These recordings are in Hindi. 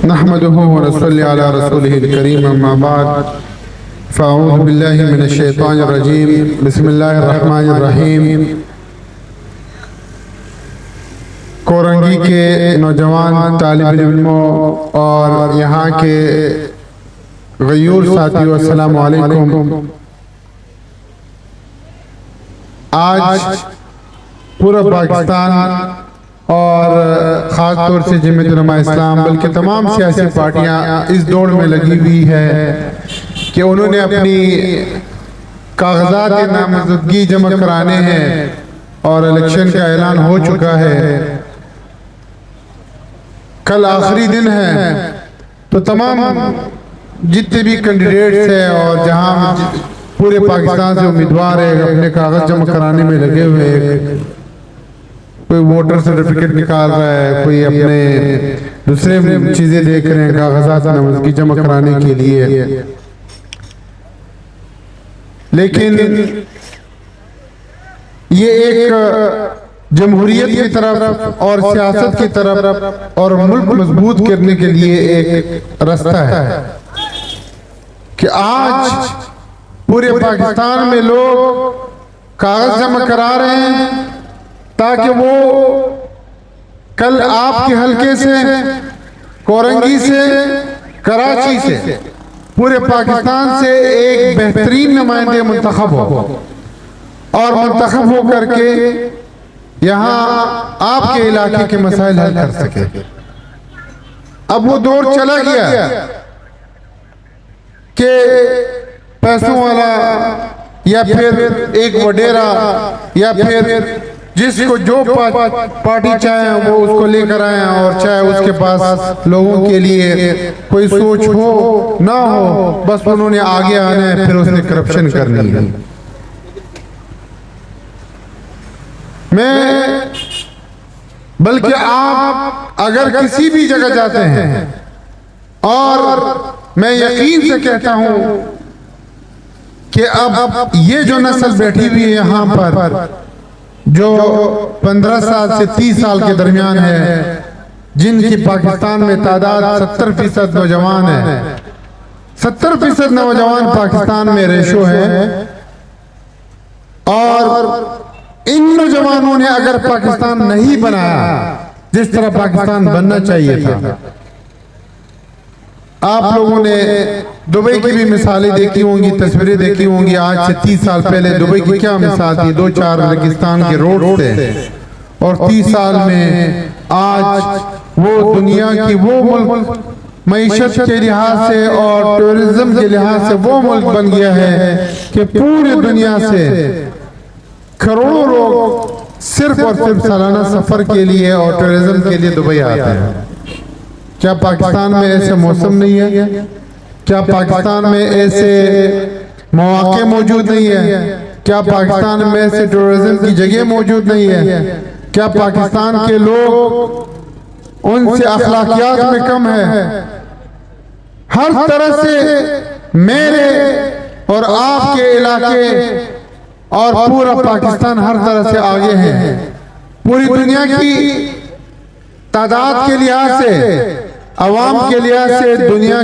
नहमदुहु व नसल्ली अला रसूलिहिल करीम अम्मा बाद फ़अऊज़ु बिल्लाहि मिनश शैतानिर रजीम बिस्मिल्लाहिर रहमानिर रहीम। कोरंगी के नौजवान तालिब इल्मों और यहाँ के गयूर साथियों, अस्सलामु अलैकुम। आज पूरा पाकिस्तान और ख़ास तौर से जमीयत उलमा इस्लाम बल्कि तमाम सियासी पार्टियां इस दौड़ में लगी हुई है कि उन्होंने अपनी कागजात नामजदगी जमा कराने हैं और इलेक्शन का ऐलान हो चुका है। कल आखिरी दिन है, तो तमाम जितने भी कैंडिडेट्स हैं और जहां पूरे पाकिस्तान से उम्मीदवार है अपने कागज जमा कराने में लगे हुए हैं। कोई वोटर सर्टिफिकेट निकाल रहा है, कोई अपने दूसरे चीजें देख रहे हैं कागजात नामजदगी जमा कराने के लिए। लेकिन ये एक जमहूरियत की तरफ और सियासत की तरफ और मुल्क मजबूत करने के लिए एक रास्ता है कि आज पूरे पाकिस्तान में लोग कागज जमा करा रहे हैं ताकि वो कल आपके हलके से, कोरंगी से, कराची से, पूरे पाकिस्तान से एक बेहतरीन नुमाइंदे मुंतखब हो और मुंतखब हो करके यहाँ आपके इलाके के मसाइल हल कर सके। अब वो दौर चला गया कि पैसों वाला या फिर एक वडेरा या फिर जिसको जो पार्टी चाहे वो उसको लेकर आए और चाहे उसके पास लोगों के लिए कोई सोच हो ना हो, बस उन्होंने आगे आना है, फिर उसने करप्शन करनी है। मैं बल्कि आप अगर किसी भी जगह जाते हैं, और मैं यकीन से कहता हूं कि अब ये जो नस्ल बैठी हुई है यहाँ पर, जो 15 साल से 30 साल के दरमियान है, जिनकी पाकिस्तान में तादाद 70% नौजवान है, 70% नौजवान पाकिस्तान में रेशो है। और इन नौजवानों ने अगर पाकिस्तान नहीं बनाया जिस तरह पाकिस्तान बनना चाहिए था, आप लोगों ने दुबई की भी मिसालें देखी होंगी, तस्वीरें देखी होंगी। आज से 30 साल पहले दुबई की क्या मिसाल थी, 2-4 रेगिस्तान के रोड थे, और 30 साल में आज वो दुनिया की वो मुल्क मईशत के लिहाज से और टूरिज्म के लिहाज से वो मुल्क बन गया है कि पूरी दुनिया से करोड़ों लोग सिर्फ और सिर्फ सालाना सफर के लिए और टूरिज्म के लिए दुबई आते हैं। क्या पाकिस्तान में ऐसे मौसम नहीं है? क्या पाकिस्तान में ऐसे मौके मौजूद नहीं है? क्या पाकिस्तान में ऐसे टूरिज्म की जगह मौजूद नहीं है? क्या पाकिस्तान के लोग उनसे अखलाकियात में कम है? हर तरह से मेरे और आपके इलाके और पूरा पाकिस्तान हर तरह से आगे है। पूरी दुनिया की तादाद के लिहाज से, अवाम के लिहाज से दुनिया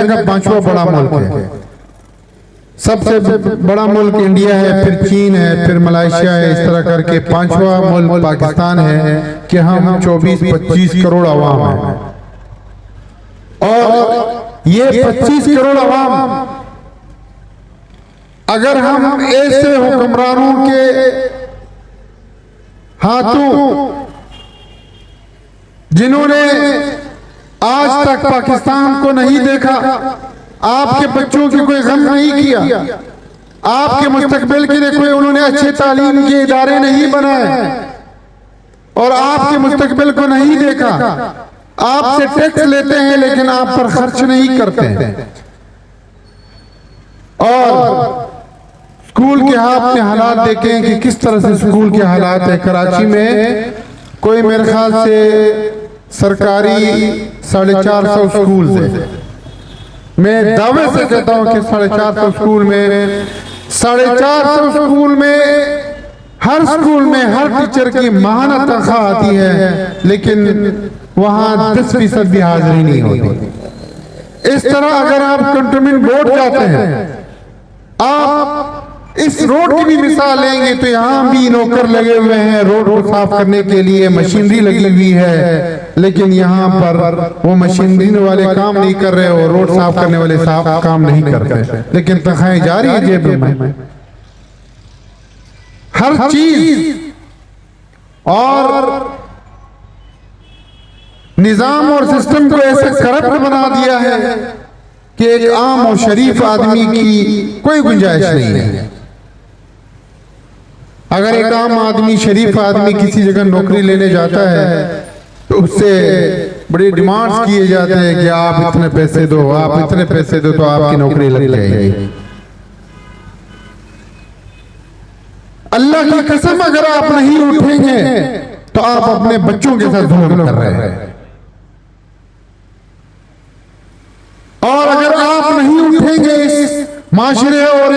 का 5वां बड़ा मुल्क है। सबसे बड़ा मुल्क इंडिया है, फिर चीन है, फिर मलेशिया है, इस तरह करके 5वां मुल्क पाकिस्तान है कि हम 24-25 करोड़ अवाम है। और ये 25 करोड़ अवाम अगर हम ऐसे हुक्मरानों के हाथों, जिन्होंने आज तक पाकिस्तान को नहीं देखा, आपके बच्चों की कोई गम नहीं किया, आपके मुस्तकबिल के लिए कोई उन्होंने अच्छे तालीम के इदारे नहीं बनाए और आपके मुस्तकबिल को नहीं देखा, आपसे टैक्स लेते हैं लेकिन आप पर खर्च नहीं करते हैं। और स्कूल के आपने हालात देखें कि किस तरह से स्कूल के हालात है। कराची में कोई मेरे ख्याल से सरकारी 450 स्कूल है। मैं दावे से कहता हूं कि 450 स्कूल में 450 स्कूल में हर स्कूल में हर टीचर की माहाना तनख्वाह आती है, लेकिन वहां 10% भी हाजिरी नहीं होती। इस तरह अगर आप कंटोनमेंट बोर्ड जाते हैं, आप इस रोड की भी मिसाल लेंगे तो यहाँ भी नौकर लगे हुए हैं, रोड को साफ करने के लिए मशीनरी लगी हुई है, लेकिन यहाँ पर वो मशीनरी वाले काम नहीं कर रहे और रोड साफ करने वाले साफ काम नहीं करते, लेकिन तनख्वाहें जारी है जेब में। हर चीज और निजाम और सिस्टम को ऐसे करप्ट बना दिया है कि एक आम और शरीफ आदमी की कोई गुंजाइश नहीं है। अगर एक आम आदमी, शरीफ आदमी किसी जगह नौकरी लेने जाता है तो उससे बड़ी डिमांड्स किए जाते हैं कि आप इतने पैसे दो, आप इतने पैसे दो तो आपकी नौकरी लग जाएगी। अल्लाह की कसम, अगर आप नहीं उठेंगे तो आप अपने बच्चों के साथ जुल्म कर रहे हैं। और अगर आप नहीं उठेंगे इस माशरे और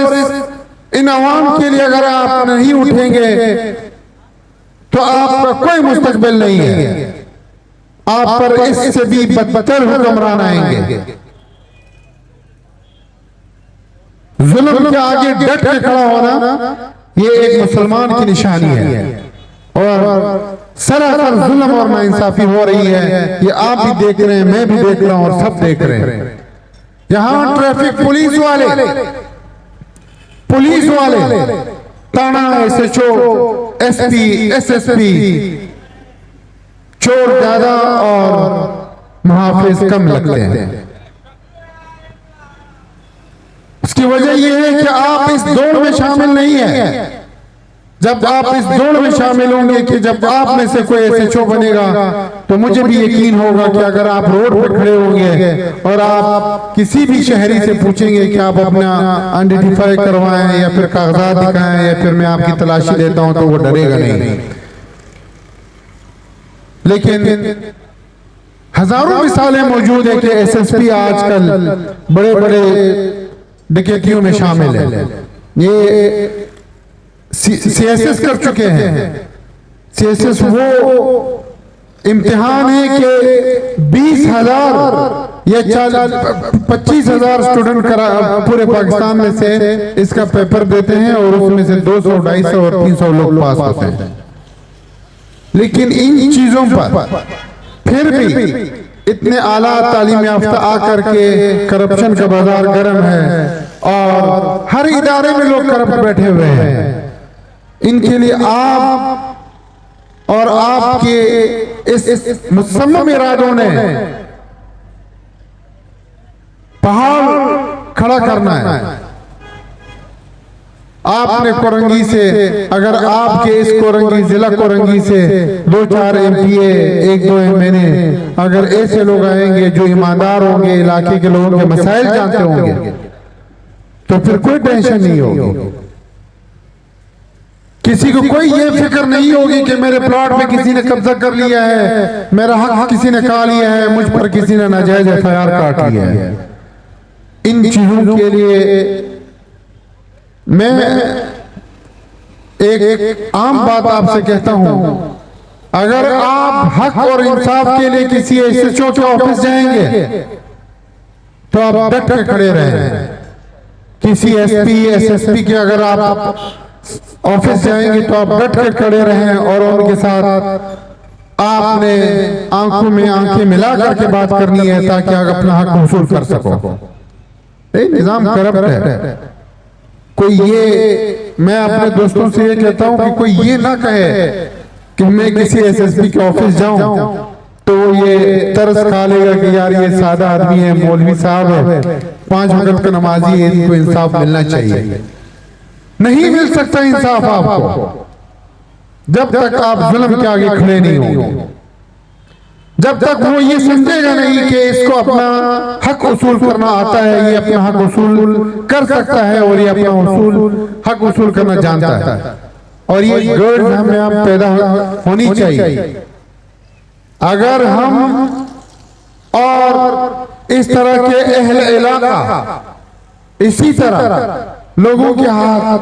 इन अवाम के लिए, अगर आप नहीं उठेंगे तो आपका कोई मुस्तकबिल नहीं है। आप पर इससे भी बदतर हुक्मरान आएंगे। जुल्म के आगे डट के खड़ा होना ये एक मुसलमान की निशानी है। और सरासर जुल्म और नाइंसाफी हो रही है, ये आप भी देख रहे हैं, मैं भी देख रहा हूं और सब देख रहे हैं। यहां ट्रैफिक पुलिस वाले थाना SHO, SP, SSP चोर ज्यादा और मुहाफिज कम लगते हैं। इसकी वजह यह है कि आप इस दौड़ में शामिल नहीं है। जब आप इस दौड़ में शामिल होंगे कि जब आप में से कोई SHO बनेगा तो मुझे भी यकीन होगा कि अगर आप रोड पर खड़े होंगे और आप किसी भी शहरी से पूछेंगे कि आप अपना आइडेंटिफाई करवाएं या फिर कागजात दिखाएं या फिर मैं आपकी तलाशी लेता हूं, तो वो डरेगा नहीं। लेकिन हजारों मिसालें मौजूद है कि SSP आजकल बड़े बड़े डकैतियों में शामिल है। ये CSS कर चुके हैं। CSS वो इम्तिहान है कि 20,000 या 25,000 स्टूडेंट पूरे पाकिस्तान में से इसका पेपर देते हैं और उसमें से 200, 250 और 300 लोग पास होते हैं। लेकिन इन चीजों पर फिर भी इतने आला तालीम याफ्ता आकर के करप्शन का बाजार गर्म है और हर इदारे में लोग करप्ट बैठे हुए हैं। इनके लिए आप और आपके इस मुसम्मम इरादों ने पहाड़ खड़ा करना है। आपने कोरंगी से, अगर आपके इस कोरंगी जिला कोरंगी से 2-4 MPA, 1-2 MNA अगर ऐसे लोग आएंगे जो ईमानदार होंगे, इलाके के लोगों के मसाइल जानते होंगे, तो फिर कोई टेंशन नहीं होगी। किसी को कोई ये फिक्र नहीं होगी कि मेरे प्लॉट में किसी ने कब्जा कर लिया है, मेरा हक किसी ने खा लिया है, मुझ पर किसी ने नाजायज FIR काट लिया है। इन चीजों के लिए मैं एक आम बात आपसे कहता हूं, अगर आप हक और इंसाफ के लिए किसी SHO के ऑफिस जाएंगे तो आप डट के खड़े रहें। किसी SP, SSP के अगर आप ऑफिस जाएंगे तो आप डट के खड़े रहें और उनके साथ आपने आंखों में आंखें मिला करके बात करनी है ताकि आप अपना हक वसूल कर सको। निजाम करप्ट है। कोई ये, मैं अपने दोस्तों से ये कहता हूं कि कोई ये ना कहे कि मैं किसी SSP के ऑफिस जाऊं तो ये तरस खा लेगा कि यार ये सादा आदमी है, मौलवी साहब है, 5 वक्त का नमाजी है, इनको इंसाफ मिलना चाहिए। नहीं मिल सकता इंसाफ आपको जब तक आप जुल्म के आगे खड़े नहीं होंगे, जब तक वो ये समझेगा नहीं कि इसको अपना हक वसूल करना आता है, ये अपना हक वसूल कर सकता है और ये अपना हक वसूल करना जानता है। और ये गर्ड्स हमें आप पैदा होनी चाहिए। अगर हम और इस तरह के अहले इलाका इसी तरह लोगों के हाथ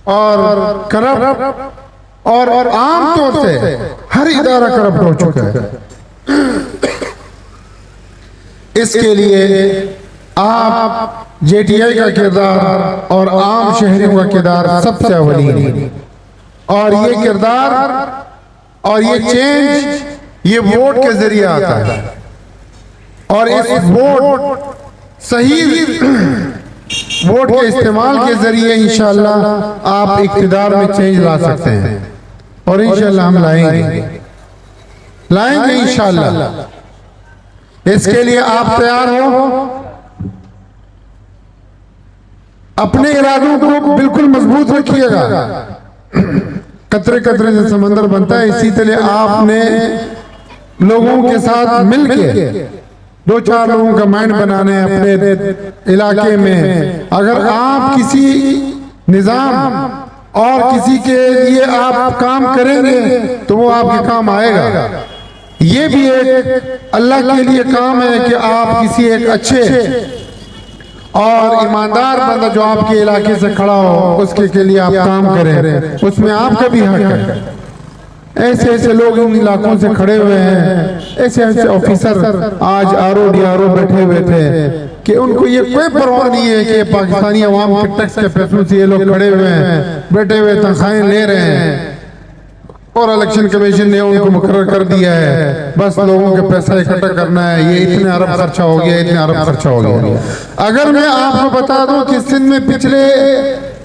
और करप्ट और आम तौर से हर इदारा करप्ट हो चुका है। इसके लिए आप जेटीआई का किरदार और आम शहरियों का किरदार सबसे अवलीन है। और ये किरदार और ये चेंज ये वोट के जरिए आता है, और इस वोट सही वोट के इस्तेमाल के जरिए इंशाअल्लाह आप इख्तिदार में चेंज ला सकते हैं, और इंशाअल्लाह हम लाएंगे इंशाअल्लाह। इसके लिए आप तैयार हो, अपने इरादों को बिल्कुल मजबूत रखिएगा। कतरे कतरे से समंदर बनता है, इसी तरह आपने लोगों के साथ मिलके 2-4 लोगों का माइंड बनाने अपने इलाके में। अगर आप किसी निजाम और किसी के लिए आप काम करेंगे तो वो आपके काम आएगा। ये भी एक अल्लाह के लिए काम है कि आप किसी एक अच्छे और ईमानदार बंदा जो आपके इलाके से खड़ा हो उसके के लिए आप काम करें, उसमें आपका भी हक है। ऐसे ऐसे लोग इन इलाकों से खड़े हुए हैं, ऐसे ऐसे ऑफिसर आज आरओ डीआरओ बैठे हुए थे कि उनको ये कोई परवाह नहीं है कि पाकिस्तानी अवाम के टैक्स के पैसों से ये लोग खड़े हुए हैं, बैठे हुए तनख्वाहें ले रहे हैं, और इलेक्शन कमीशन ने उनको मुकर्रर कर दिया है, बस लोगों के पैसा इकट्ठा करना है। ये इतने अरब खर्चा हो गया, इतने अरब खर्चा हो गया। अगर मैं आपको बता दूं कि सिंध में पिछले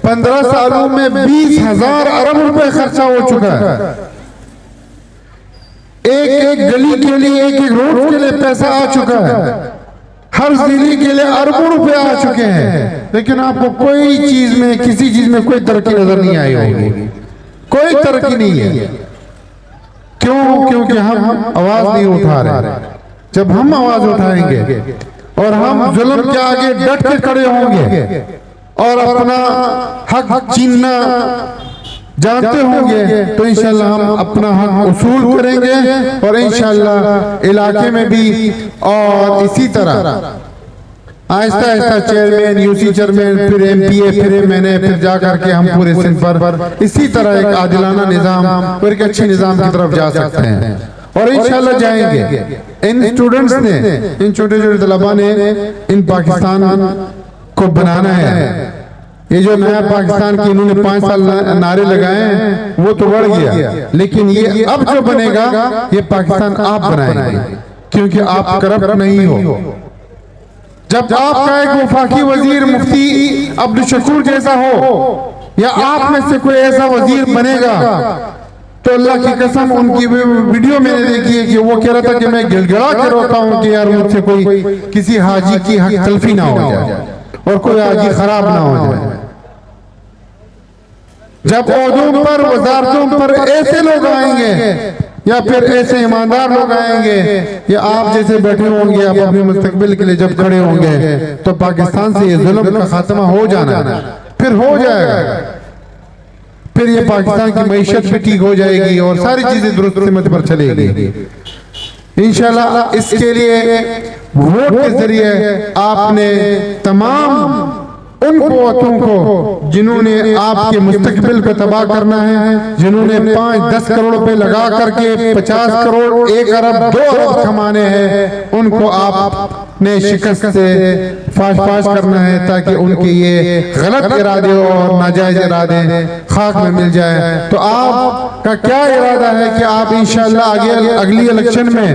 15 सालों में 20,000 अरब रुपए खर्चा हो चुका है। एक एक गली के लिए, एक एक रोड के लिए पैसा आ चुका है, हर जिले के लिए अरबों रुपए आ चुके हैं, लेकिन आपको कोई चीज में, किसी चीज में कोई तरक्की नजर नहीं आई होगी, कोई तरक्की नहीं है। क्यों? क्योंकि हम आवाज नहीं उठा रहे। जब हम आवाज उठाएंगे और हम जुल्म के आगे डट के खड़े होंगे और अपना हक छीनना जानते होंगे तो इंशाल्लाह हम अपना हक उसूल करेंगे, और इंशाल्लाह इलाके में भी और इसी तरह Aahista Aahista chairman, UC chairman, फिर एमपीए, फिर एमएनए, फिर जा करके हम पूरे सिंध पर इसी तरह एक आदिलाना निजाम और एक अच्छे निजाम की तरफ जा सकते हैं, और इंशाल्लाह जाएंगे। इन स्टूडेंट्स ने, इन छोटे छोटे तलबा ने इन पाकिस्तान को बनाना है। ये जो नया पाकिस्तान की इन्होंने 5 साल नारे लगाए हैं वो तो बढ़ गया, लेकिन ये अब जो बनेगा ये पाकिस्तान आप बनाएंगे, क्योंकि आप करप्ट नहीं हो। जब आपका एक वफाकी वजीर मुफ्ती अब्दुल शकूर जैसा हो, या आप में से कोई ऐसा वजीर बनेगा, तो अल्लाह की कसम उनकी वीडियो मैंने देखी है कि वो कह रहा था कि मैं गिड़गिड़ा के रोता हूँ कि यार मुझसे कोई किसी हाजी की हक तलफी ना हो जाए और कोई हाजी खराब ना हो जाए। जब ओहदों पर, वजारतों पर ऐसे लोग आएंगे या फिर ऐसे ईमानदार लोग आएंगे या आप जैसे बैठे होंगे, आप अपने मुस्तकबिल के लिए जब खड़े होंगे, तो पाकिस्तान से ये जुल्म का खात्मा हो जाना, फिर हो जाएगा। फिर ये पाकिस्तान की मईशत भी ठीक हो जाएगी और सारी चीजें दुरुस्त सिमत पर चलेगी इंशाल्लाह। इसके लिए वोट के जरिए आपने तमाम उन कुव्वतों को जिन्होंने आपके मुस्तकबिल को तबाह करना है, जिन्होंने 5-10 करोड़ रुपए लगा करके 50 करोड़, 1 अरब, 2 अरब कमाने हैं, उनको आपने शिकस्त से फाश करना है, ताकि उनके ये गलत इरादे और नाजायज इरादे खाक में मिल जाए। तो आपका क्या इरादा है कि आप इंशाअल्लाह आगे अगली इलेक्शन में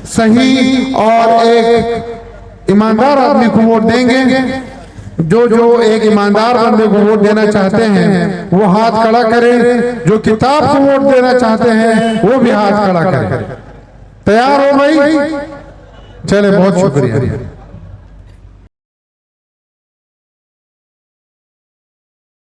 सही और एक ईमानदार आदमी को वोट देंगे? जो एक ईमानदार बंदे को वोट देना चाहते हैं वो हाथ खड़ा करें, जो किताब को वोट देना चाहते हैं वो भी हाथ खड़ा करें। तैयार हो भाई? चले, बहुत शुक्रिया।